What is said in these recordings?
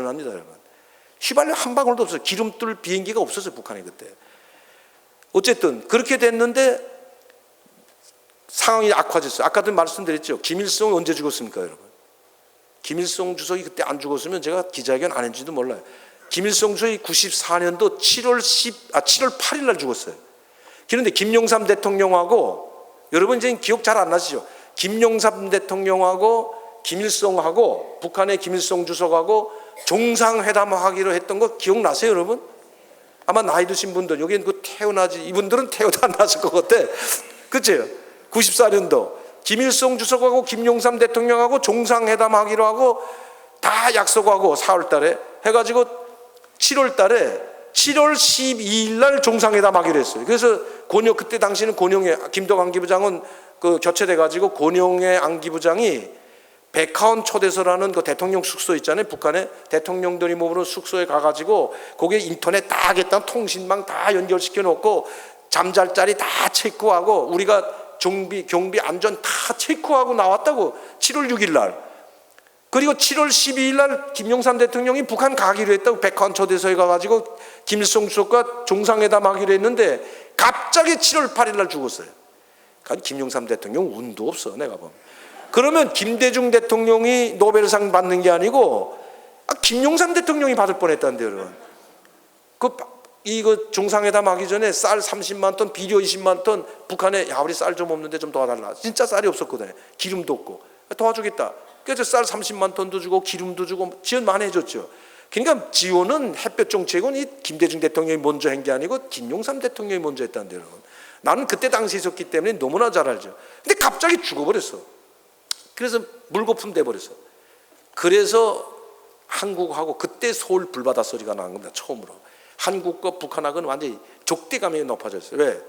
일어납니다, 여러분. 휘발유 한 방울도 없어요. 기름 뜰 비행기가 없었어요, 북한에 그때. 어쨌든 그렇게 됐는데 상황이 악화됐어요. 아까도 말씀드렸죠. 김일성이 언제 죽었습니까, 여러분? 김일성 주석이 그때 안 죽었으면 제가 기자회견 안 했는지도 몰라요. 김일성 주석이 94년도 7월 8일 날 죽었어요. 그런데 김영삼 대통령하고, 여러분 이제 기억 잘 안 나시죠? 김영삼 대통령하고 김일성하고 북한의 김일성 주석하고 정상회담하기로 했던 거 기억나세요, 여러분? 아마 나이 드신 분들, 여기는 그 태어나지, 이분들은 태어도 안 났을 것 같아. 그치? 94년도 김일성 주석하고 김영삼 대통령하고 정상회담하기로 하고 다 약속하고 4월 달에 해가지고 7월 달에 7월 12일 날 정상회담하기로 했어요. 그래서 그때 당시는 권영의, 김덕 안기부장은 그 교체돼가지고 권영의 안기부장이 백화원 초대소라는 그 대통령 숙소 있잖아요. 북한에 대통령들이 머무는 숙소에 가가지고 거기에 인터넷 다 하겠다는 통신망 다 연결시켜 놓고 잠잘 자리 다 체크하고 우리가 경비 안전 다 체크하고 나왔다고. 7월 6일 날. 그리고 7월 12일 날 김영삼 대통령이 북한 가기로 했다고. 백화원 초대소에 가가지고 김일성 주석과 정상회담 하기로 했는데 갑자기 7월 8일 날 죽었어요. 김영삼 대통령 운도 없어, 내가 보면. 그러면 김대중 대통령이 노벨상 받는 게 아니고 김영삼 대통령이 받을 뻔했다는데요, 여러분. 이거 정상회담 하기 전에 쌀 30만 톤, 비료 20만 톤, 북한에 야 우리 쌀 좀 없는데 좀 도와달라. 진짜 쌀이 없었거든요. 기름도 없고. 도와주겠다. 그래서 쌀 30만 톤도 주고 기름도 주고 지원 많이 해줬죠. 그러니까 지원은 햇볕 정책은 이 김대중 대통령이 먼저 한 게 아니고 김영삼 대통령이 먼저 했다는데요, 여러분. 나는 그때 당시에 있었기 때문에 너무나 잘 알죠. 근데 갑자기 죽어버렸어. 그래서 물거품 돼버렸어. 그래서 한국하고 그때 서울 불바다 소리가 나는 겁니다, 처음으로. 한국과 북한하고는 완전히 적대감이 높아졌어요. 왜?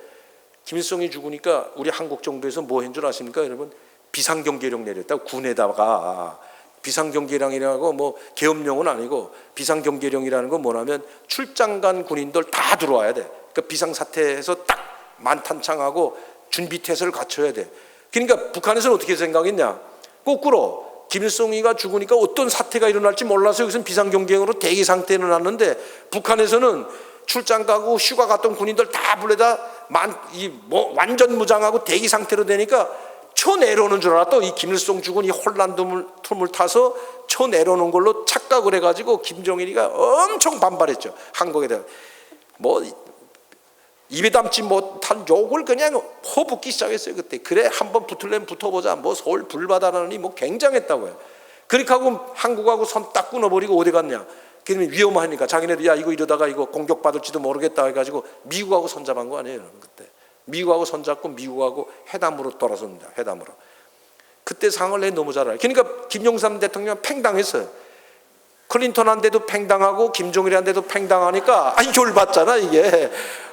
김일성이 죽으니까 우리 한국 정부에서 뭐 한 줄 아십니까, 여러분? 비상경계령 내렸다고. 군에다가 비상경계령이라고 뭐 계엄령은 아니고 비상경계령이라는 건 뭐냐면 출장 간 군인들 다 들어와야 돼. 그러니까 비상사태에서 딱 만탄창하고 준비태세를 갖춰야 돼. 그러니까 북한에서는 어떻게 생각했냐? 거꾸로 김일성이가 죽으니까 어떤 사태가 일어날지 몰라서 여기서는 비상경계령으로 대기 상태에 놨는데 북한에서는 출장 가고 휴가 갔던 군인들 다 불러다 완전 무장하고 대기 상태로 되니까 쳐내려오는 줄 알았다. 이 김일성 죽은 이 혼란 틈을 타서 쳐내려오는 걸로 착각을 해가지고 김정일이가 엄청 반발했죠. 한국에 대해 입에 담지 못한 욕을 그냥 퍼붓기 시작했어요, 그때. 그래, 한번 붙으려면 붙어보자. 서울 불바다라니 굉장했다고요. 그렇게 하고 한국하고 손 딱 끊어버리고 어디 갔냐? 그러면 위험하니까 자기네들 야 이거 이러다가 이거 공격받을지도 모르겠다 해가지고 미국하고 손잡은 거 아니에요, 여러분, 그때. 미국하고 손잡고 미국하고 회담으로 돌아섭니다, 회담으로. 그때 상황을 내 너무 잘 알아요. 그러니까 김영삼 대통령 팽당했어요. 클린턴한테도 팽당하고 김정일한테도 팽당하니까 열받잖아, 이게.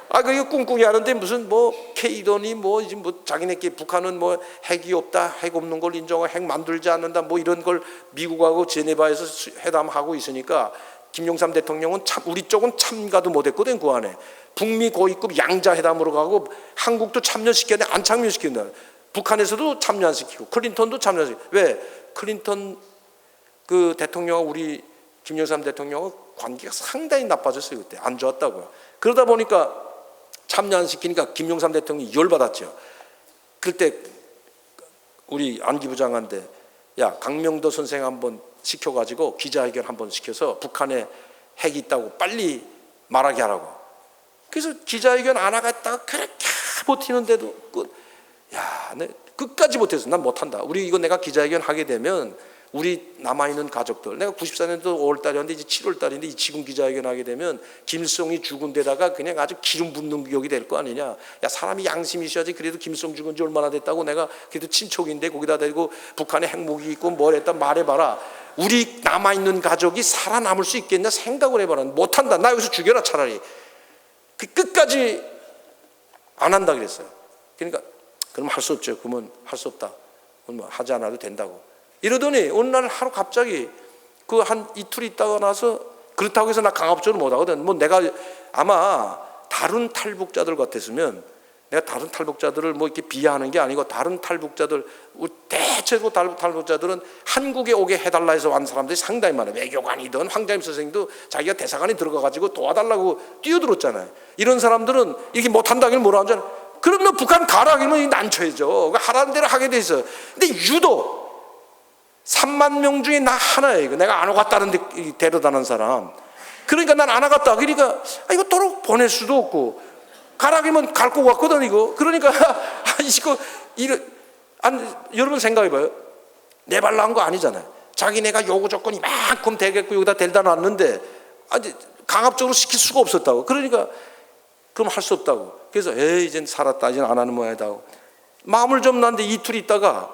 그게 꿍꿍이 하는데 무슨 K더니 자기네끼리 북한은 핵이 없다, 핵 없는 걸 인정하고 핵 만들지 않는다, 이런 걸 미국하고 제네바에서 회담하고 있으니까 김영삼 대통령은 우리 쪽은 참가도 못했거든, 그 안에. 북미 고위급 양자 회담으로 가고 한국도 참여시켰는데 안 참여시킨다. 북한에서도 참여 안 시키고 클린턴도 참여 안 시키고. 왜? 클린턴 그 대통령하고 우리 김영삼 대통령하고 관계가 상당히 나빠졌어요, 그때. 안 좋았다고요. 그러다 보니까 참여 안 시키니까 김영삼 대통령이 열받았죠. 그때 우리 안기 부장한테 야 강명도 선생 한번 시켜가지고 기자회견 한번 시켜서 북한에 핵이 있다고 빨리 말하게 하라고. 그래서 기자회견 안 하겠다가 그렇게 버티는데도 내 끝까지 못해서 난 못한다. 우리 이거 내가 기자회견 하게 되면 우리 남아있는 가족들, 내가 94년도 5월달이었는데 이제 7월달인데 지금 기자회견 하게 되면 김일성이 죽은 데다가 그냥 아주 기름 붓는 격이 될 거 아니냐. 야 사람이 양심이 있어야지. 그래도 김일성 죽은 지 얼마나 됐다고. 내가 그래도 친척인데 거기다 대고 북한에 핵무기 있고 뭘 했다 말해봐라. 우리 남아있는 가족이 살아남을 수 있겠냐 생각을 해봐라. 못한다. 나 여기서 죽여라 차라리. 그 끝까지 안 한다 그랬어요. 그러니까 그럼 할 수 없죠. 그러면 할 수 없다. 그러면 하지 않아도 된다고. 이러더니 어느 날 하루 갑자기 그 한 이틀 있다가 나서 그렇다고 해서 나 강압적으로 못 하거든. 내가 아마 다른 탈북자들 같았으면 내가 다른 탈북자들을 뭐 이렇게 비하하는 게 아니고, 다른 탈북자들, 대체로 탈북자들은 한국에 오게 해달라 해서 온 사람들이 상당히 많아요. 외교관이든 황자임 선생님도 자기가 대사관에 들어가가지고 도와달라고 뛰어들었잖아요. 이런 사람들은 이렇게 못한다기는 뭐라 하잖아요. 그럼 너 북한 가라 하면 난처해져. 하라는 대로 하게 돼 있어. 근데 유독 3만 명 중에 나 하나예요. 내가 안 오갔다는 데 데려다는 사람. 그러니까 난 안 와갔다. 그러니까 이거 도로 보낼 수도 없고, 가라 그러면 갈 거 같거든 이거. 그러니까 여러분 생각해봐요. 내 발로 한 거 아니잖아요. 자기네가 요구 조건이 이만큼 되겠고 여기다 데려다 놨는데 강압적으로 시킬 수가 없었다고. 그러니까 그럼 할 수 없다고. 그래서 이젠 살았다, 이젠 안 하는 모양이다. 마음을 좀 놨는데 이틀 있다가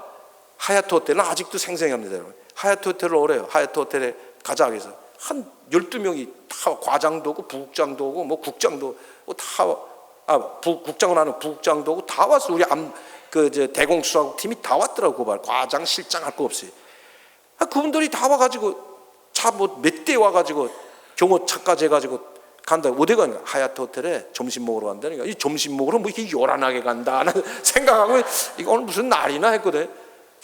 하얏트 호텔은 아직도 생생합니다. 여러분. 하얏트 호텔을 오래요. 하얏트 호텔에 가자 그래서 한 12명이 다, 과장도 오고 부국장도 오고 뭐 국장도 다, 국장은 아니고 부국장도 오고 다 왔어. 우리 대공수사국 팀이 다 왔더라고. 과장 실장 할 거 없이. 그분들이 다 와가지고 차 뭐 몇 대 와가지고 경호차까지 해가지고 간다. 어디 가냐? 하얏트 호텔에 점심 먹으러 간다니까. 이 점심 먹으러 뭐 이렇게 요란하게 간다 하는 생각하고, 이거 오늘 무슨 날이나 했거든.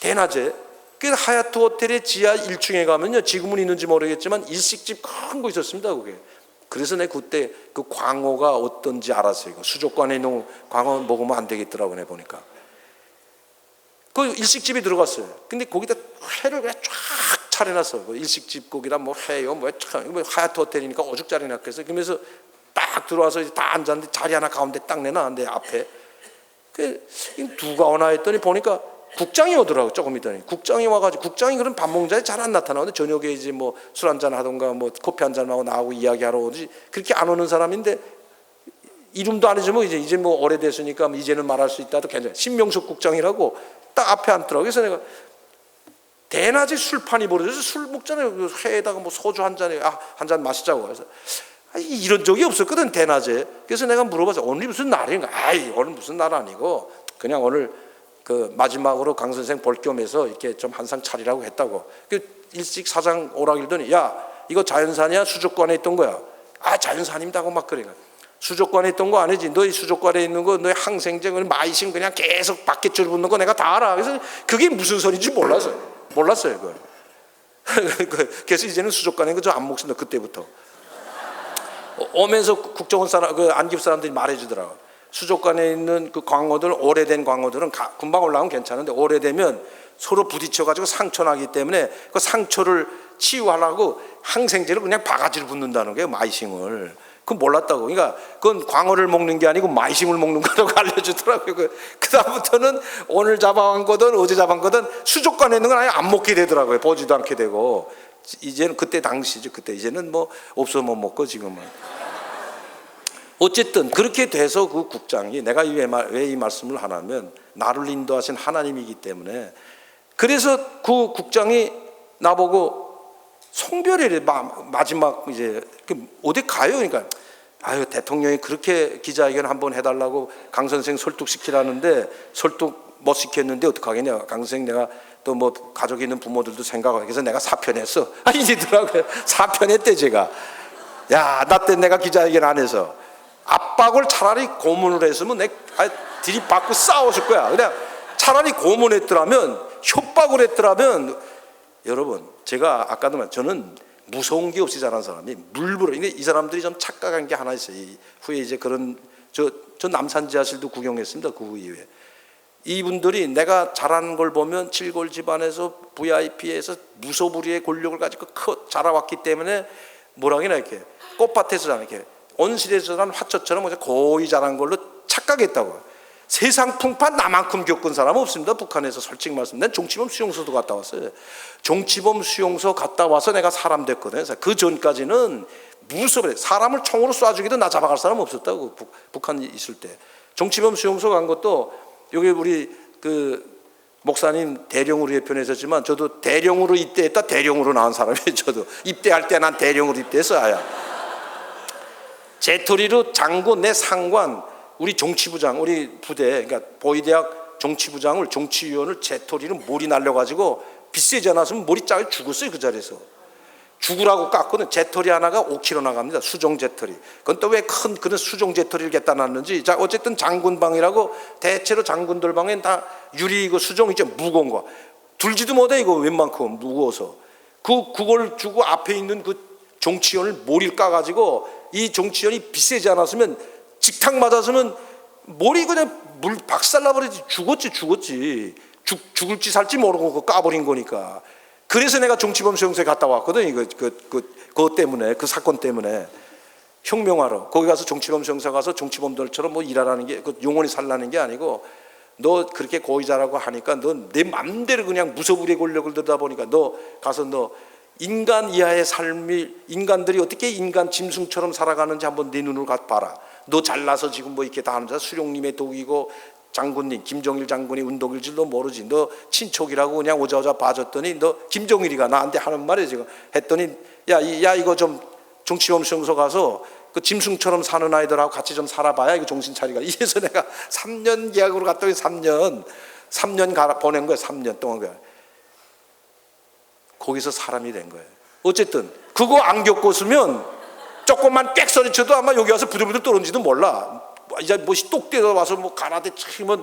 대낮에. 그 하얏트 호텔의 지하 1층에 가면요, 지금은 있는지 모르겠지만 일식집 큰 거 있었습니다. 그게. 그래서 내가 그때 그 광어가 어떤지 알았어요. 수족관에 있는 광어 먹으면 안 되겠더라고, 내가 보니까. 그 일식집에 들어갔어요. 근데 거기다 회를 그냥 쫙 차려놨어. 일식집 고기랑 뭐 회요, 뭐 하얏트 호텔이니까 오죽자리 놨겠어. 그러면서 딱 들어와서 다 앉았는데 자리 하나 가운데 딱 내놨는데 앞에. 누가 오나 했더니 보니까 국장이 오더라고. 조금 있더니 국장이 와가지고, 국장이 그런 밥 먹는 자리에 잘 안 나타나는데 저녁에 이제 뭐 술 한잔 하던가 뭐 커피 한잔 하고 나하고 이야기하러 오지, 그렇게 안 오는 사람인데, 이름도 아니지 뭐 이제 뭐 오래됐으니까 이제는 말할 수 있다도 괜찮아. 신명숙 국장이라고 딱 앞에 앉더라고. 그래서 내가 대낮에 술판이 벌어져서 술 먹잖아요. 회에다가 뭐 소주 한 잔에 한 잔 마시자고. 그래서 이런 적이 없었거든, 대낮에. 그래서 내가 물어봤어. 오늘이 무슨 날인가? 오늘 무슨 날 아니고 그냥 오늘 그 마지막으로 강 선생 볼 겸해서 이렇게 좀 한상 차리라고 했다고. 그 일식 사장 오라고 그러더니, 야, 이거 자연산이야? 수족관에 있던 거야? 자연산입니다고 막 그래. 수족관에 있던 거 아니지. 너희 수족관에 있는 거, 너희 항생제, 마이신 그냥 계속 바퀴줄 붙는 거 내가 다 알아. 그래서 그게 무슨 소리인지 몰랐어요. 그걸. 그래서 이제는 수족관에 그저 안 먹습니다. 그때부터. 오면서 국정원 사람, 그 안기부 사람들이 말해주더라고. 수족관에 있는 그 광어들, 오래된 광어들은 금방 올라오면 괜찮은데, 오래되면 서로 부딪혀가지고 상처 나기 때문에 그 상처를 치유하려고 항생제를 그냥 바가지로 붓는다는 거예요. 마이싱을. 그건 몰랐다고. 그러니까 그건 광어를 먹는 게 아니고 마이싱을 먹는 거라고 알려주더라고요. 그 다음부터는 오늘 잡아온 거든 어제 잡아온 거든 수족관에 있는 건 아예 안 먹게 되더라고요. 보지도 않게 되고. 이제는 그때 당시죠. 그때 이제는 뭐 없어 못 먹고 지금은. 어쨌든 그렇게 돼서 그 국장이, 내가 왜 이 말씀을 하냐면 나를 인도하신 하나님이기 때문에, 그래서 그 국장이 나보고 송별회를 마지막 이제 어디 가요? 그러니까 대통령이 그렇게 기자회견 한번 해달라고 강 선생 설득시키라는데 설득 못 시켰는데 어떡하겠냐. 강 선생 내가 또 뭐 가족이 있는 부모들도 생각하고, 그래서 내가 사표냈어. 이러더라고요. 사표냈대 제가. 야, 나 때 내가 기자회견 안 해서 압박을 차라리 고문을 했으면 내가 들이받고 싸웠을 거야. 그냥 차라리 고문했더라면, 협박을 했더라면. 여러분, 제가 아까도 말했지만 저는 무서운 게 없이 자란 사람이 물부러. 이 사람들이 좀 착각한 게 하나 있어요. 후에 이제 그런 저 남산 지하실도 구경했습니다. 그 이후에 이분들이 내가 자라는 걸 보면 칠골 집안에서 VIP에서 무소불위의 권력을 가지고 자라왔기 때문에 뭐라 하나 이렇게 꽃밭에서 자란, 이렇게 온실에서 자란 화초처럼 거의 자란 걸로 착각했다고. 세상 풍파 나만큼 겪은 사람은 없습니다. 북한에서 솔직히 말씀. 난 종치범 수용소도 갔다 왔어요. 종치범 수용소 갔다 와서 내가 사람 됐거든요. 그 전까지는 무섭게 사람을 총으로 쏴주기도 나 잡아갈 사람 없었다고. 북한 있을 때. 종치범 수용소 간 것도 여기 우리 그 목사님 대령으로 예편했었지만 저도 대령으로 입대했다 대령으로 나온 사람이에요. 저도 입대할 때 난 대령으로 입대했어요. 제토리로 장군, 내 상관, 우리 정치부장, 우리 부대, 그러니까 보위대학 정치부장을, 정치위원을 제토리로 몰이 날려가지고 빗세지 않았으면 머리 짜게 죽었어요. 그 자리에서. 죽으라고 깠거든. 재털이 하나가 5kg 나갑니다. 수종 재털이. 그건 또 왜 큰 그런 수종 재털이를 갖다 놨는지. 자, 어쨌든 장군방이라고, 대체로 장군들 방엔 다 유리 그 수종 있죠, 무거운 거. 들지도 못해 이거 웬만큼 무거워서. 그걸 주고 앞에 있는 그 종치연을 모리를 까가지고, 이 종치연이 비세지 않았으면 직탁 맞았으면 머리 그냥 물 박살나버리지. 죽었지. 죽을지 살지 모르고 그거 까버린 거니까. 그래서 내가 정치범 수용소에 갔다 왔거든. 그것 때문에, 그 사건 때문에. 혁명하러 거기 가서 정치범 수용소 가서 정치범들처럼 뭐 일하라는 게, 그 영원히 살라는 게 아니고, 너 그렇게 고의자라고 하니까 너 내 맘대로 그냥 무소불위의 권력을 들다 보니까 너 가서 너 인간 이하의 삶이, 인간들이 어떻게 인간 짐승처럼 살아가는지 한번 네 눈으로 봐라. 너 잘나서 지금 뭐 이렇게 다 하는 자, 수령님의 독이고 장군님, 김정일 장군이 운동일지도 모르지. 너 친척이라고 그냥 오자오자 봐줬더니, 너 김정일이가 나한테 하는 말이야 지금. 했더니 야 이거 좀 정치범 수용소 가서 그 짐승처럼 사는 아이들하고 같이 좀 살아봐야 이거 정신 차리가. 이래서 내가 3년 계약으로 갔다 오니 3년 가라 보낸 거야. 3년 동안 거야. 거기서 사람이 된 거예요. 어쨌든 그거 안 겪었으면 조금만 꽥 소리쳐도 아마 여기 와서 부들부들 떨어지도 몰라. 이제 뭐시 똑대서 와서 뭐 가라데 치면,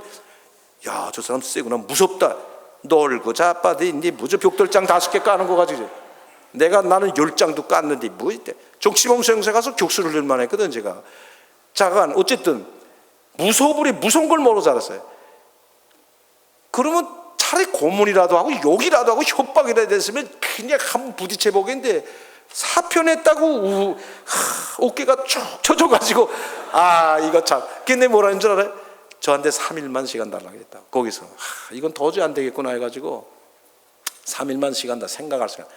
야, 저 사람 세구나, 무섭다. 놀고 자빠대 이제 무저 벽돌장 5개 까는 거 가지고 나는 10장도 깠는데 뭐 이때 정치범 수용소에 가서 격수를 들만 했거든 제가. 잠깐 어쨌든 무소불위 무서운 걸 모르고 자랐어요. 그러면 차라리 고문이라도 하고 욕이라도 하고 협박이라도 했으면 그냥 한번 부딪혀 보겠는데, 사표냈다고 어깨가 쭉 쳐져가지고, 이거 참. 근데 뭐라는 줄 알아요? 저한테 3일만 시간 달라고 했다. 거기서 이건 도저히 안 되겠구나 해가지고 3일만 시간 다 생각할 시간.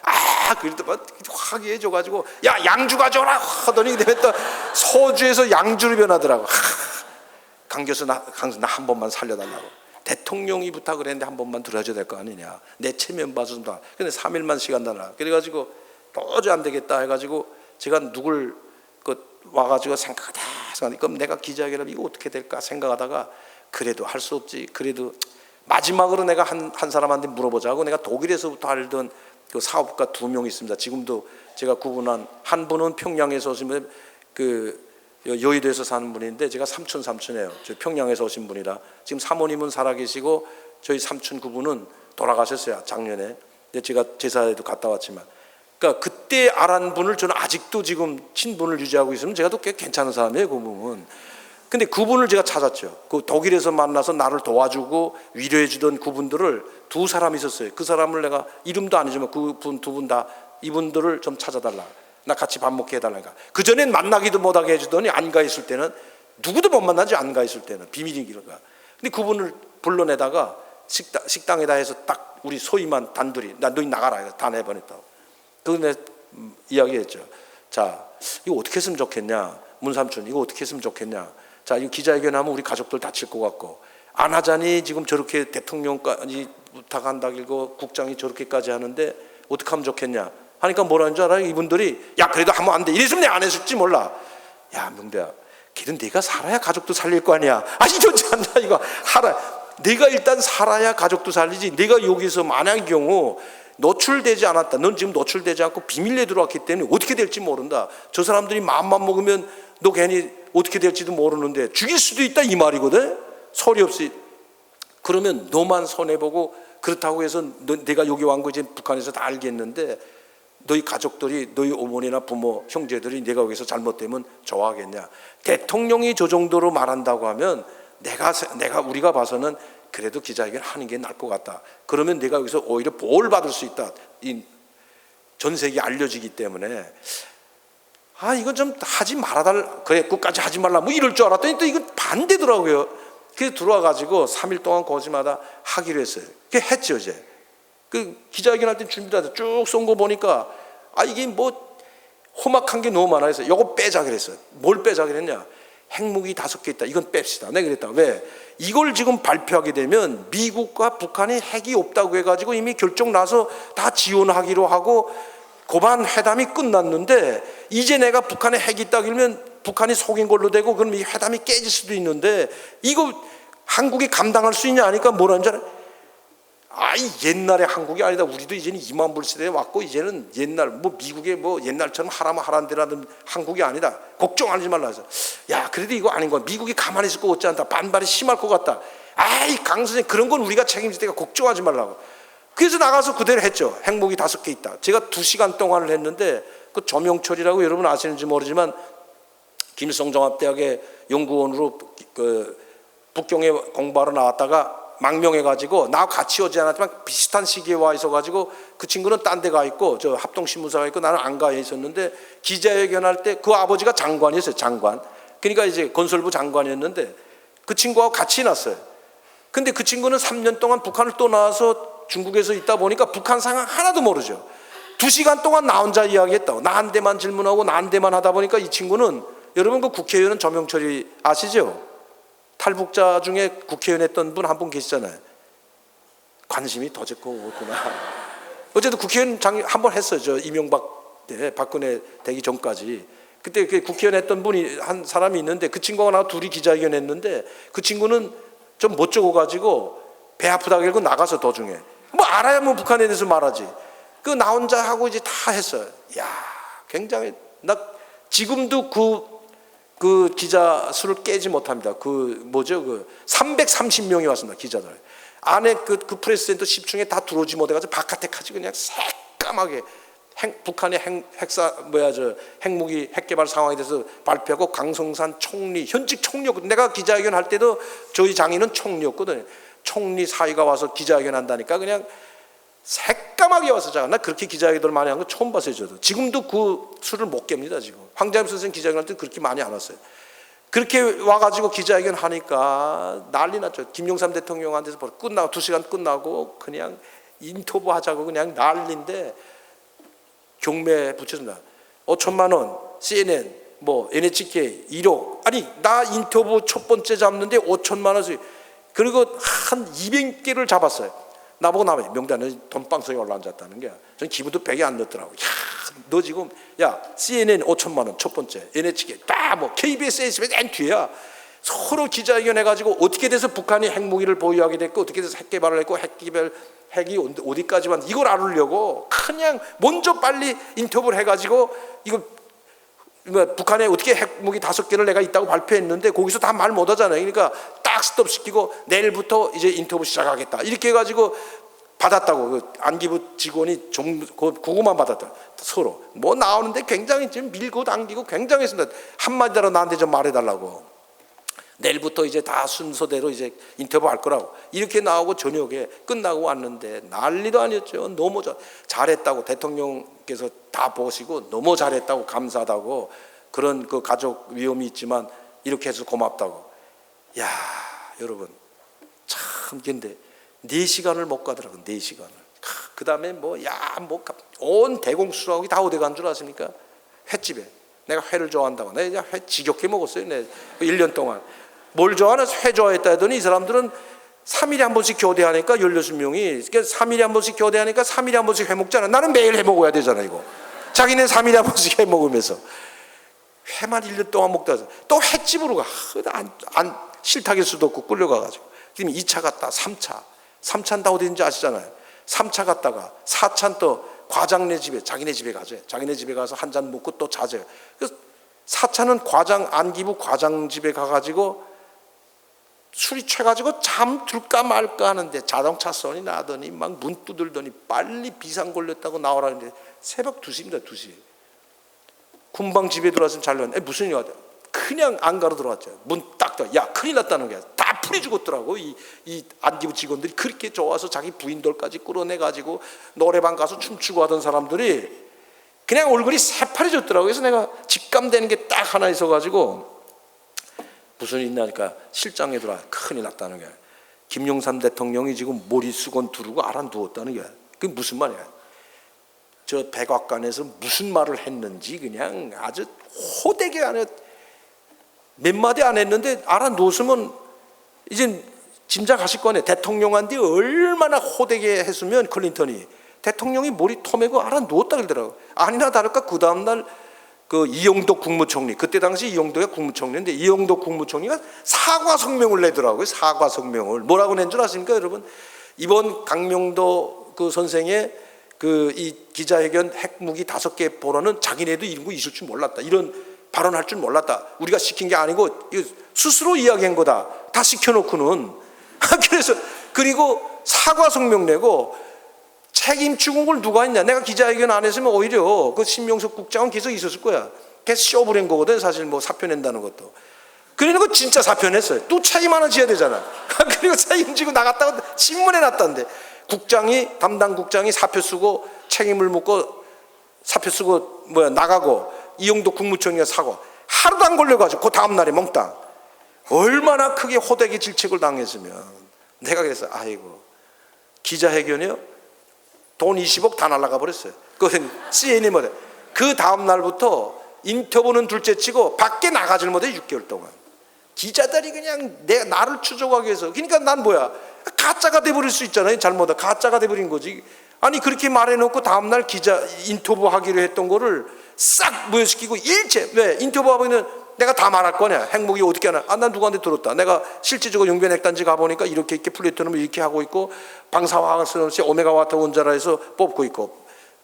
그래도 막 화기해져가지고, 야, 양주 가져오라 하더니 그다음에 또 소주에서 양주로 변하더라고. 강 교수 나 한 번만 살려달라고. 대통령이 부탁을 했는데 한 번만 들어줘야 될 거 아니냐. 내 체면 봐준다. 근데 3일만 시간 달라. 그래가지고 도저히 안 되겠다 해가지고 제가 누굴 와가지고 생각하다. 그럼 내가 기자회견하면 이거 어떻게 될까 생각하다가, 그래도 할 수 없지. 그래도 마지막으로 내가 한 사람한테 물어보자고, 내가 독일에서부터 알던 그 사업가 2명 있습니다. 지금도 제가 구분한, 한 분은 평양에서 오신 분, 그 여의도에서 사는 분인데 제가 삼촌이에요. 저 평양에서 오신 분이라. 지금 사모님은 살아계시고 저희 삼촌 그분은 돌아가셨어요, 작년에. 근데 제가 제사에도 갔다 왔지만, 그러니까 그때 알았던 분을 저는 아직도 지금 친분을 유지하고 있으면 제가 또 꽤 괜찮은 사람이에요, 그분은. 근데 그분을 제가 찾았죠. 그 독일에서 만나서 나를 도와주고 위로해 주던 그분들을 2사람 있었어요. 그 사람을 내가 이름도 아니지만 그분 2분 다, 이분들을 좀 찾아달라. 나 같이 밥 먹게 해달라니까. 그전엔 만나기도 못하게 해주더니 안 가 있을 때는, 누구도 못 만나지, 안 가 있을 때는 비밀이니까. 근데 그분을 불러내다가 식당에다 해서 딱 우리 소위만 단둘이, 나 너희 나가라 다 내보냈다고. 그런데 이야기했죠. 자, 이거 어떻게 했으면 좋겠냐, 문삼촌 이거 어떻게 했으면 좋겠냐. 자, 이거 기자회견하면 우리 가족들 다칠 것 같고, 안 하자니 지금 저렇게 대통령까지 부탁한다길고 국장이 저렇게까지 하는데 어떻게 하면 좋겠냐 하니까 뭐라는 줄 알아요? 이분들이, 야, 그래도 하면 안 돼. 이랬으면 내가 안 했을지 몰라. 야, 명대야, 걔는 네가 살아야 가족도 살릴 거 아니야. 좋지 않나 이거. 내가 일단 살아야 가족도 살리지. 내가 여기서 만약의 경우 노출되지 않았다, 넌 지금 노출되지 않고 비밀리에 들어왔기 때문에 어떻게 될지 모른다. 저 사람들이 마음만 먹으면 너 괜히 어떻게 될지도 모르는데 죽일 수도 있다, 이 말이거든. 소리 없이. 그러면 너만 손해보고, 그렇다고 해서 내가 여기 완 거 이제 북한에서 다 알겠는데, 너희 가족들이, 너희 어머니나 부모, 형제들이 내가 여기서 잘못되면 좋아하겠냐. 대통령이 저 정도로 말한다고 하면 우리가 봐서는 그래도 기자회견 하는 게 나을 것 같다. 그러면 내가 여기서 오히려 보호를 받을 수 있다. 전 세계에 알려지기 때문에, 이건 좀 하지 말아달라. 그래, 끝까지 하지 말라. 뭐 이럴 줄 알았더니 또 이건 반대더라고요. 그래서 들어와가지고 3일 동안 거짓마다 하기로 했어요. 그게 했죠, 이제. 그 기자회견 할 때 준비다 쭉 쏜 거 보니까, 이게 뭐 험악한 게 너무 많아. 해서 이거 빼자 그랬어요. 뭘 빼자 그랬냐. 핵무기 5개 있다. 이건 뺍시다. 내가 그랬다. 왜? 이걸 지금 발표하게 되면 미국과 북한이 핵이 없다고 해가지고 이미 결정 나서 다 지원하기로 하고 고반 회담이 끝났는데, 이제 내가 북한에 핵이 있다 그러면 북한이 속인 걸로 되고, 그럼 이 회담이 깨질 수도 있는데, 이거 한국이 감당할 수 있냐 하니까 뭐라는 줄 알아요? 아이 옛날의 한국이 아니다. 우리도 이제는 2만 불 시대에 왔고 이제는 옛날 뭐 미국의 뭐 옛날처럼 하라면 하란 대라는 한국이 아니다. 걱정하지 말라 해서 야 그래도 이거 아닌 거야. 미국이 가만히 있을 것 같지 않다. 반발이 심할 것 같다. 아이 강 선생 그런 건 우리가 책임질 테니까 걱정하지 말라고. 그래서 나가서 그대로 했죠. 핵무기 5개 있다. 제가 2시간 동안을 했는데 그 조명철이라고 여러분 아시는지 모르지만 김일성종합대학의 연구원으로 그 북경에 공부하러 나왔다가 망명해가지고 나하고 같이 오지 않았지만 비슷한 시기에 와 있어가지고 그 친구는 딴 데 가 있고 저 합동신문사가 있고 나는 안 가 있었는데 기자회견할 때 그 아버지가 장관이었어요. 장관. 그러니까 이제 건설부 장관이었는데 그 친구하고 같이 났어요. 근데 그 친구는 3년 동안 북한을 또 나와서 중국에서 있다 보니까 북한 상황 하나도 모르죠. 2시간 동안 나 혼자 이야기했다고. 나한테만 질문하고 나한테만 하다 보니까 이 친구는 여러분 그 국회의원은 조명철이 아시죠? 탈북자 중에 국회의원 했던 분 한 분 계시잖아요. 관심이 더 적고 없구나. 어쨌든 국회의원 한 번 했어요. 저 이명박 때 박근혜 되기 전까지. 그때 그 국회의원 했던 분이 한 사람이 있는데 그 친구가 나 둘이 기자회견 했는데 그 친구는 좀 못 적어가지고 배 아프다고 해서 나가서 도중에 뭐 알아야 뭐 북한에 대해서 말하지. 그 나 혼자 하고 이제 다 했어요. 야 굉장히 나 지금도 그 기자 수를 깨지 못합니다. 그 뭐죠? 그 330명이 왔습니다. 기자들. 안에 그 프레스센터 10층에 다 들어오지 못해가지고 바깥에까지 그냥 새까맣게 북한의 핵무기 핵개발 상황에 대해서 발표하고 강성산 총리 현직 총리였거든. 내가 기자회견 할 때도 저희 장인은 총리였거든. 총리 사위가 와서 기자회견 한다니까 그냥 새까맣게 와서 나 그렇게 기자회견을 많이 한 거 처음 봤어요. 저도 지금도 그 수를 못 깹니다. 지금 황장엽 선생 기자회견 할 때 그렇게 많이 안 왔어요. 그렇게 와가지고 기자회견 하니까 난리 났죠. 김영삼 대통령한테서 끝나고 2시간 끝나고 그냥 인터뷰 하자고 그냥 난리인데 경매 붙였습니다. 5천만 원 CNN 뭐 NHK 1억 아니 나 인터뷰 첫 번째 잡는데 5천만 원씩 그리고 한 200개를 잡았어요. 나보고 나면 명단에 돈방석에 올라앉았다는 게 전 기분도 100이 안 넣더라고. 야, 너 지금 야 CNN 5천만 원 첫 번째 NHK 딱 뭐 KBS SBS 맨 뒤에야 서로 기자회견 해가지고 어떻게 돼서 북한이 핵무기를 보유하게 됐고 어떻게 돼서 핵 개발을 했고 핵이 어디까지만 이걸 알으려고 그냥 먼저 빨리 인터뷰를 해가지고 이거 북한에 어떻게 핵무기 5개를 내가 있다고 발표했는데 거기서 다 말 못하잖아요. 그러니까 딱 스톱시키고 내일부터 이제 인터뷰 시작하겠다 이렇게 해가지고 받았다고. 그 안기부 직원이 좀 그거만 받았다. 서로 뭐 나오는데 굉장히 지금 밀고 당기고 굉장했습니다. 한마디라도 나한테 좀 말해달라고. 내일부터 이제 다 순서대로 이제 인터뷰 할 거라고 이렇게 나오고 저녁에 끝나고 왔는데 난리도 아니었죠. 너무 잘했다고 대통령께서 다 보시고 너무 잘했다고 감사하다고 그런 그 가족 위험이 있지만 이렇게 해서 고맙다고. 야 여러분 참 근데 4시간을 못 가더라고. 4시간을. 그 다음에 온 대공수락이 다 어디 간 줄 아십니까? 횟집에. 내가 회를 좋아한다고. 내가 회 지겹게 먹었어요. 1년 동안. 뭘 좋아하나? 회 좋아했다 하더니 이 사람들은 3일에 한 번씩 교대하니까 16명이 3일에 한 번씩 교대하니까 3일에 한 번씩 회 먹잖아. 나는 매일 회 먹어야 되잖아 이거. 자기는 3일에 한 번씩 회 먹으면서 회만 1년 동안 먹다 또 횟집으로 가. 실탁일 수도 없고 끌려가가지고 지금 2차 갔다 3차는 다 어딘지 아시잖아요. 3차 갔다가 4차는 또 과장네 집에 자기네 집에 가죠. 자기네 집에 가서 한 잔 먹고 또 자죠. 그래서 4차는 안기부 과장 집에 가가지고 술이 취해가지고 잠들까 말까 하는데 자동차 소리 나더니 막 문 두들더니 빨리 비상 걸렸다고 나오라는데 새벽 2시입니다. 2시. 금방 집에 들어왔으면 잘 나왔는데 무슨 일이야? 그냥 안가로 들어왔죠. 문 딱 닫아. 야 큰일 났다는 거야. 다 풀이 죽었더라고. 이 안기부 직원들이 그렇게 좋아서 자기 부인들까지 끌어내가지고 노래방 가서 춤추고 하던 사람들이 그냥 얼굴이 새파래졌더라고. 그래서 내가 직감되는 게 딱 하나 있어가지고 무슨 일 있나니까 실장에 들어와. 큰일 났다는 거야. 김영삼 대통령이 지금 머리수건 두르고 알아누웠다는 거야. 그게 무슨 말이야? 저 백악관에서 무슨 말을 했는지 그냥 아주 호되게 안에 몇 마디 안 했는데 알아누웠으면 이제 짐작하실 거네. 대통령한테 얼마나 호되게 했으면 클린턴이 대통령이 머리 토매고 알아누웠다 그러더라고. 아니나 다를까 그 다음날 그 이영덕 국무총리, 그때 당시 이영덕이 국무총리인데 이영덕 국무총리가 사과 성명을 내더라고요. 사과 성명을 뭐라고 낸 줄 아십니까 여러분? 이번 강명도 그 선생의 그 이 기자회견 핵무기 5개 보러는 자기네도 이런 거 있을 줄 몰랐다. 이런 발언할 줄 몰랐다. 우리가 시킨 게 아니고 스스로 이야기한 거다. 다 시켜놓고는. 그래서 그리고 사과 성명 내고 책임 추궁을 누가 했냐. 내가 기자회견 안 했으면 오히려 그 신명석 국장은 계속 있었을 거야. 계속 쇼부린 거거든. 사실 뭐 사표 낸다는 것도. 그러니까 진짜 사표 냈어요. 또 책임 하나 져야 되잖아. 그리고 책임지고 나갔다고 신문에 났다는데 국장이 담당 국장이 사표 쓰고 책임을 묻고 사표 쓰고 나가고 이용도 국무총리가 사고 하루도 안 걸려가지고 그 다음 날에 몽땅 얼마나 크게 호되게 질책을 당했으면. 내가 그래서 아이고 기자회견이요? 돈 20억 다 날라가 버렸어요. 그건 CNN이 뭐래. 그 다음 날부터 인터뷰는 둘째치고 밖에 나가질 못해 6개월 동안. 기자들이 그냥 나를 추적하기 위해서. 그러니까 난 뭐야? 가짜가 돼버릴 수 있잖아요. 잘못하 가짜가 돼버린 거지. 아니 그렇게 말해놓고 다음날 기자 인터뷰하기로 했던 거를 싹 무효시키고 일체. 왜? 인터뷰하면 내가 다 말할 거냐? 핵무기 어떻게 하나? 난 누구한테 들었다. 내가 실질적으로 용변 핵단지 가보니까 이렇게 플루토늄을 이렇게 하고 있고 방사화학스러운시 오메가와트 원자로에서 뽑고 있고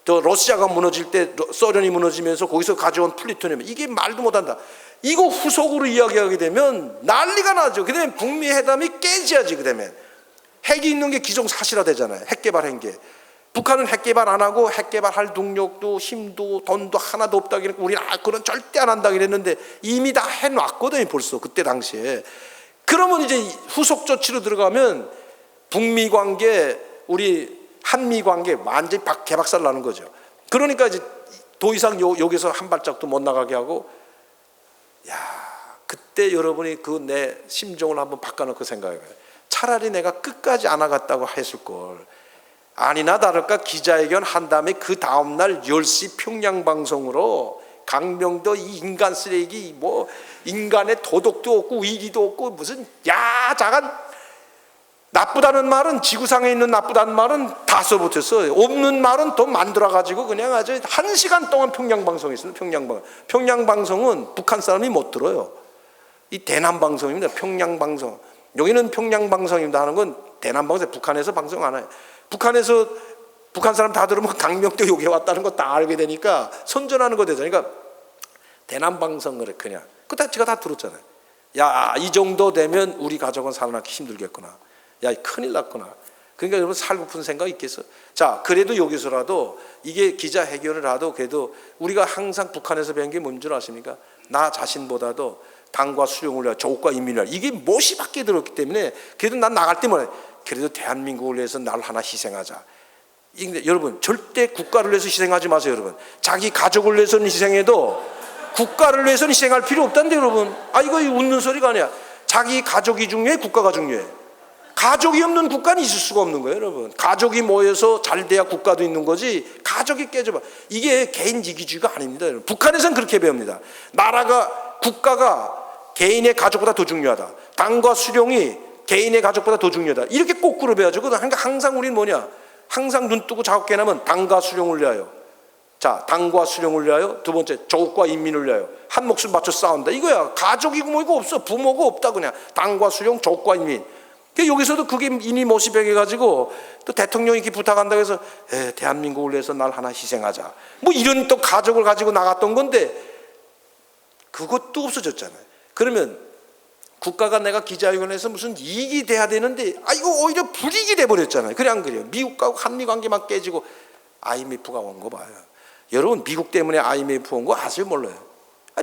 또 러시아가 무너질 때 소련이 무너지면서 거기서 가져온 플루토늄 이게 말도 못한다. 이거 후속으로 이야기하게 되면 난리가 나죠. 그 다음에 북미 회담이 깨져야지. 그 다음에 핵이 있는 게 기정사실화되잖아요. 핵 개발한 게. 북한은 핵 개발 안 하고 핵 개발할 능력도 힘도 돈도 하나도 없다 그랬고 우리는 그런 절대 안 한다 그랬는데 이미 다 해놨거든요. 벌써 그때 당시에. 그러면 이제 후속 조치로 들어가면 북미 관계 우리 한미 관계 완전히 개박살 나는 거죠. 그러니까 이제 더 이상 여기서 한 발짝도 못 나가게 하고 야 그때 여러분이 그 내 심정을 한번 바꿔놓고 생각해봐요. 차라리 내가 끝까지 안 나갔다고 했을 걸. 아니나 다를까 기자회견 한 다음에 그 다음날 10시 평양방송으로 강명도 이 인간 쓰레기 뭐 인간의 도덕도 없고 위기도 없고 무슨 야자간 나쁘다는 말은 지구상에 있는 나쁘다는 말은 다 써붙였어요. 없는 말은 또 만들어가지고 그냥 아주 1시간 동안 평양방송했어요. 평양방송은 북한 사람이 못 들어요. 이 대남방송입니다. 평양방송. 여기는 평양방송입니다 하는 건 대남방송. 북한에서 방송 안 해요. 북한에서 북한 사람 다 들으면 강명도 여기 왔다는 거 다 알게 되니까 선전하는 거 되잖아요. 그러니까 대남방송을 그냥 그다 제가 다 들었잖아요. 야, 이 정도 되면 우리 가족은 살아남기 힘들겠구나. 야, 큰일 났구나. 그러니까 여러분 살고픈 생각 있겠어? 자, 그래도 여기서라도 이게 기자회견을 하도 그래도 우리가 항상 북한에서 배운 게 뭔 줄 아십니까? 나 자신보다도 당과 수령을 위하여 조국과 인민을 위하여 이게 못이 밖에 들었기 때문에 그래도 난 나갈 때마다 그래도 대한민국을 위해서 날 하나 희생하자. 여러분 절대 국가를 위해서 희생하지 마세요. 여러분 자기 가족을 위해서는 희생해도 국가를 위해서는 희생할 필요 없다는데 여러분. 아 이거 웃는 소리가 아니야. 자기 가족이 중요해 국가가 중요해. 가족이 없는 국가는 있을 수가 없는 거예요. 여러분 가족이 모여서 잘 돼야 국가도 있는 거지. 가족이 깨져봐 이게 개인 이기주의가 아닙니다. 여러분. 북한에서는 그렇게 배웁니다. 나라가 국가가 개인의 가족보다 더 중요하다. 당과 수령이 개인의 가족보다 더 중요하다. 이렇게 거꾸로 배워야죠. 그러니까 항상 우리는 뭐냐? 항상 눈 뜨고 자고 깨나면 당과 수령을 위하여. 자, 당과 수령을 위하여. 두 번째, 조국과 인민을 위하여. 한 목숨 맞춰 싸운다. 이거야. 가족이고 뭐고 없어. 부모가 없다 그냥. 당과 수령, 조국과 인민. 여기서도 그게 이미 못이 배겨가지고 또 대통령이 이렇게 부탁한다고 해서 대한민국을 위해서 날 하나 희생하자. 뭐 이런 또 가족을 가지고 나갔던 건데 그것도 없어졌잖아요. 그러면 국가가 내가 기자회견에서 무슨 이익이 돼야 되는데 이거 오히려 불이익이 돼버렸잖아요. 그래 안 그래요? 미국과 한미 관계만 깨지고 IMF가 온 거 봐요. 여러분 미국 때문에 IMF 온 거 아세요? 몰라요?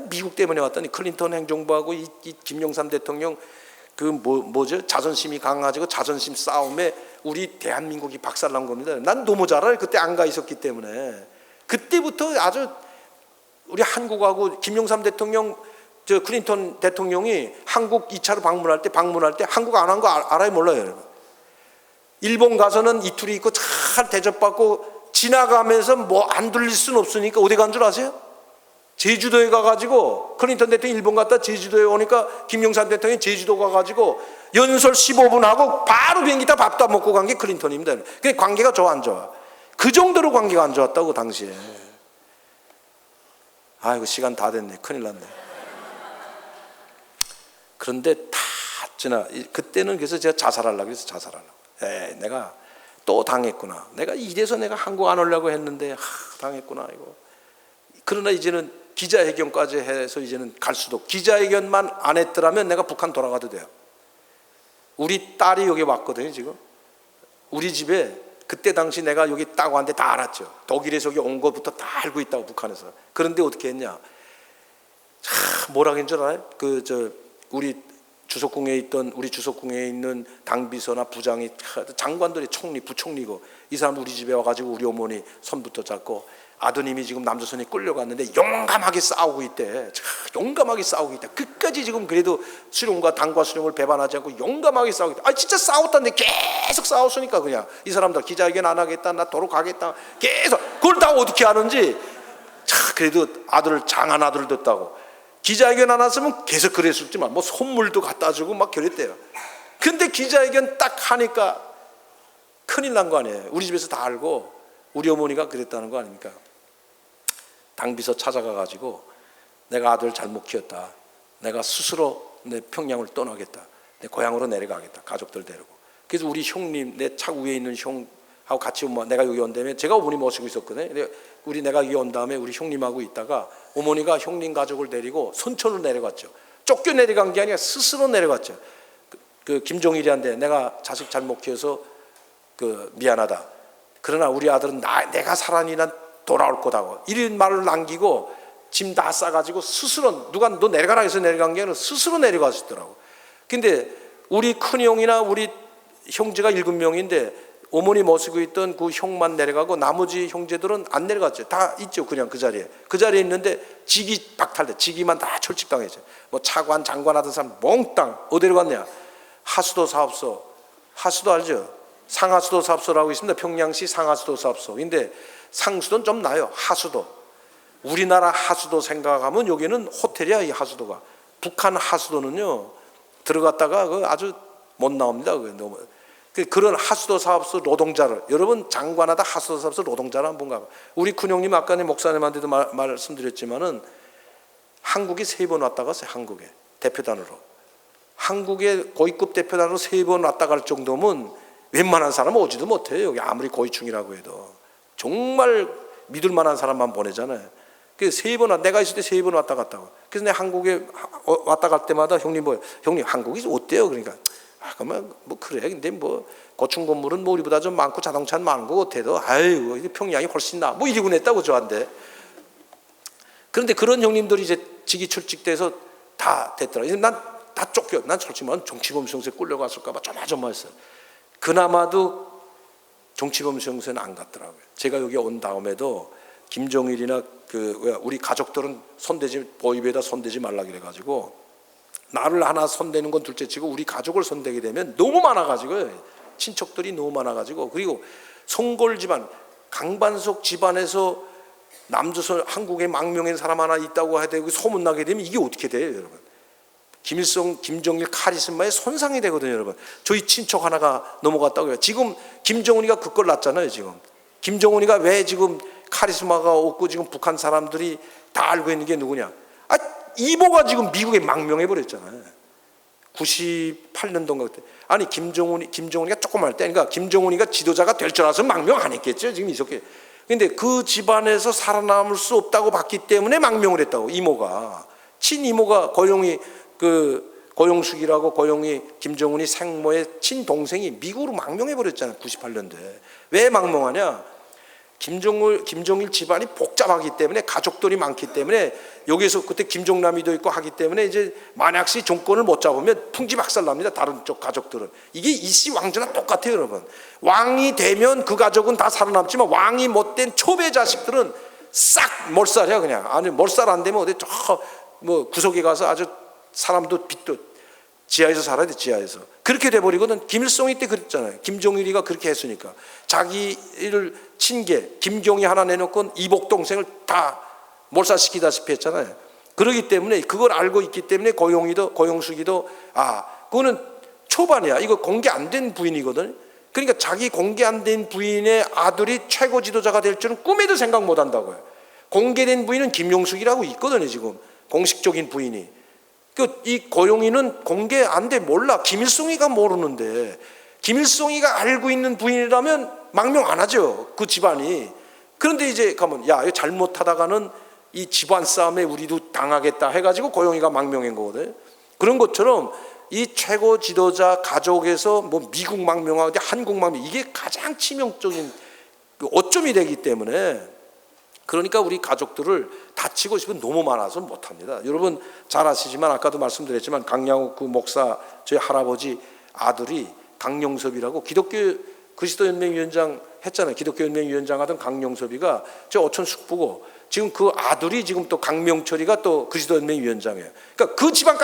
미국 때문에 왔더니 클린턴 행정부하고 이 김영삼 대통령 그 뭐죠? 자존심이 강해가지고 자존심 싸움에 우리 대한민국이 박살난 겁니다. 난 너무 잘 알아요. 그때 안 가 있었기 때문에. 그때부터 아주 우리 한국하고 김영삼 대통령 저 클린턴 대통령이 한국 2차로 방문할 때 한국 안 한 거 알아요? 몰라요? 여러분? 일본 가서는 이틀이 있고 잘 대접받고 지나가면서 뭐 안 들릴 수는 없으니까 어디 간 줄 아세요? 제주도에 가가지고 클린턴 대통령이 일본 갔다 제주도에 오니까 김영삼 대통령이 제주도 가가지고 연설 15분 하고 바로 비행기 타 밥도 안 먹고 간 게 클린턴입니다. 근데 관계가 좋아 안 좋아? 그 정도로 관계가 안 좋았다고 당시에. 아이고 시간 다 됐네. 큰일 났네. 그런데 다 지나 그때는 그래서 제가 자살하려고 해서 자살하려고. 내가 또 당했구나. 내가 이래서 내가 한국 안 오려고 했는데 당했구나 이거. 그러나 이제는 기자회견까지 해서 이제는 갈 수도. 기자회견만 안 했더라면 내가 북한 돌아가도 돼요. 우리 딸이 여기 왔거든요 지금. 우리 집에 그때 당시 내가 여기 딱 왔는데 다 알았죠. 독일에서 여기 온 것부터 다 알고 있다고 북한에서. 그런데 어떻게 했냐? 뭐라 했는 줄 알아요? 우리 주석궁에 있는 당비서나 부장이 장관들이 총리, 부총리고 이 사람 우리 집에 와가지고 우리 어머니 손부터 잡고 아드님이 지금 남조선에 끌려갔는데 용감하게 싸우고 있대. 용감하게 싸우고 있다. 끝까지 지금 그래도 수령과 당과 수령을 배반하지 않고 용감하게 싸우고 있다. 진짜 싸웠다는데 계속 싸웠으니까 그냥 이 사람들 기자회견 안 하겠다, 나 도로 가겠다, 계속. 그걸 다 어떻게 하는지. 그래도 장한 아들을 뒀다고. 기자회견 안 했으면 계속 그랬었지만 뭐 선물도 갖다 주고 막 그랬대요. 근데 기자회견 딱 하니까 큰일 난 거 아니에요. 우리 집에서 다 알고 우리 어머니가 그랬다는 거 아닙니까? 당비서 찾아가가지고 내가 아들 잘못 키웠다. 내가 스스로 내 평양을 떠나겠다. 내 고향으로 내려가겠다. 가족들 데리고. 그래서 우리 형님, 내 차 위에 있는 형하고 같이 내가 여기 온 다음에 제가 어머니 모시고 있었거든요. 내가 여기 온 다음에 우리 형님하고 있다가 어머니가 형님 가족을 데리고 선천으로 내려갔죠. 쫓겨 내려간 게 아니라 스스로 내려갔죠. 그 김종일이한테 내가 자식 잘못 키워서 미안하다. 그러나 우리 아들은 내가 살아니 난 돌아올 거다고 이런 말을 남기고 짐 다 싸가지고 스스로 누가 너 내려가라 해서 내려간 게 아니라 스스로 내려가시더라고. 근데 우리 큰형이나 우리 형제가 7명인데 어머니 모시고 있던 그 형만 내려가고 나머지 형제들은 안 내려갔죠. 다 있죠. 그냥 그 자리에 있는데 직위 박탈돼. 직위만 다 철칙당했죠. 뭐 차관 장관 하던 사람 몽땅 어디로 갔냐? 하수도 사업소. 하수도 알죠? 상하수도 사업소라고 있습니다. 평양시 상하수도 사업소. 근데 상수도는 좀 나요. 하수도. 우리나라 하수도 생각하면 여기는 호텔이야. 이 하수도가. 북한 하수도는요 들어갔다가 아주 못 나옵니다. 그런 하수도 사업소 노동자를 여러분 장관하다 하수도 사업소 노동자를 한번 가봐. 우리 큰형님 아까 목사님한테도 말씀드렸지만은 한국에 3번 왔다 갔어요. 한국에 대표단으로. 한국에 고위급 대표단으로 3번 왔다 갈 정도면 웬만한 사람은 오지도 못해요. 여기 아무리 고위층이라고 해도. 정말 믿을 만한 사람만 보내잖아요. 그래서 3번, 내가 있을 때 3번 왔다 갔다고. 그래서 내가 한국에 왔다 갈 때마다 형님 한국이 어때요? 그러니까 그러면 뭐 그래. 근데 뭐 고층 건물은 뭐 우리보다 좀 많고 자동차는 많은 거 같아도 아유 평양이 훨씬 나. 뭐 이러고 냈다고 저한테. 그런데 그런 형님들이 이제 직위 출직돼서 다 됐더라. 난 다 쫓겨. 난 솔직히 말하면 정치범수용소에 끌려갔을까 봐 조마조마했어요. 그나마도 정치범수용소에는 안 갔더라고요. 제가 여기 온 다음에도 김종일이나 우리 가족들은 보이베에다 손대지 말라 그래가지고 나를 하나 손대는 건 둘째치고 우리 가족을 손대게 되면 너무 많아가지고 친척들이 너무 많아가지고 그리고 송골 집안 강반석 집안에서 남조선 한국에 망명한 사람 하나 있다고 해야 되고 소문나게 되면 이게 어떻게 돼요 여러분? 김정일 카리스마에 손상이 되거든요 여러분. 저희 친척 하나가 넘어갔다고요. 지금 김정은이가 그걸 났잖아요. 지금 김정은이가 왜 지금 카리스마가 없고 지금 북한 사람들이 다 알고 있는 게 누구냐? 이모가 지금 미국에 망명해 버렸잖아요. 98년도인가 그때. 아니 김정은이가 조금 할 때, 그러니까 김정은이가 지도자가 될 줄 알아서 망명 안 했겠죠. 지금 이렇게. 근데 그 집안에서 살아남을 수 없다고 봤기 때문에 망명을 했다고. 이모가 친이모가 고용숙이라고 김정은이 생모의 친동생이 미국으로 망명해 버렸잖아요. 98년도에. 왜 망명하냐? 김정일 집안이 복잡하기 때문에 가족들이 많기 때문에 여기서 그때 김종남이도 있고 하기 때문에 이제 만약시 정권을 못 잡으면 풍지박살납니다. 다른 쪽 가족들은. 이게 이씨 왕조나 똑같아요 여러분. 왕이 되면 그 가족은 다 살아남지만 왕이 못된 초배 자식들은 싹 몰살이야 그냥. 아니 몰살 안 되면 어디 뭐 구석에 가서 아주 사람도 빚도 지하에서 살아야 돼. 지하에서. 그렇게 돼버리거든. 김일성이 때 그랬잖아요. 김종일이가 그렇게 했으니까. 자기를 친계 김경희 하나 내놓고 이복 동생을 다 몰살시키다시피 했잖아요. 그렇기 때문에 그걸 알고 있기 때문에 고용숙이도 그거는 초반이야. 이거 공개 안 된 부인이거든. 그러니까 자기 공개 안 된 부인의 아들이 최고 지도자가 될 줄은 꿈에도 생각 못 한다고요. 공개된 부인은 김용숙이라고 있거든요. 지금 공식적인 부인이. 이 고용이는 공개 안 돼 몰라. 김일성이가 모르는데 김일성이가 알고 있는 부인이라면 망명 안 하죠, 그 집안이. 그런데 이제 가면 야, 이거 잘못하다가는 이 집안 싸움에 우리도 당하겠다 해가지고 고영이가 망명한 거거든. 그런 것처럼 이 최고 지도자 가족에서 뭐 미국 망명하고 한국 망명, 이게 가장 치명적인 오점이 되기 때문에, 그러니까 우리 가족들을 다치고 싶은 너무 많아서 못합니다. 여러분 잘 아시지만 아까도 말씀드렸지만 강양욱 그 목사 저희 할아버지 아들이 강용섭이라고 기독교 그리스도연맹위원장 했잖아요. 기독교연맹위원장 하던 강용섭이가 저 어촌 숙부고, 지금 그 아들이 지금 또 강명철이가 또 그리스도연맹위원장이에요. 그러니까 그 집안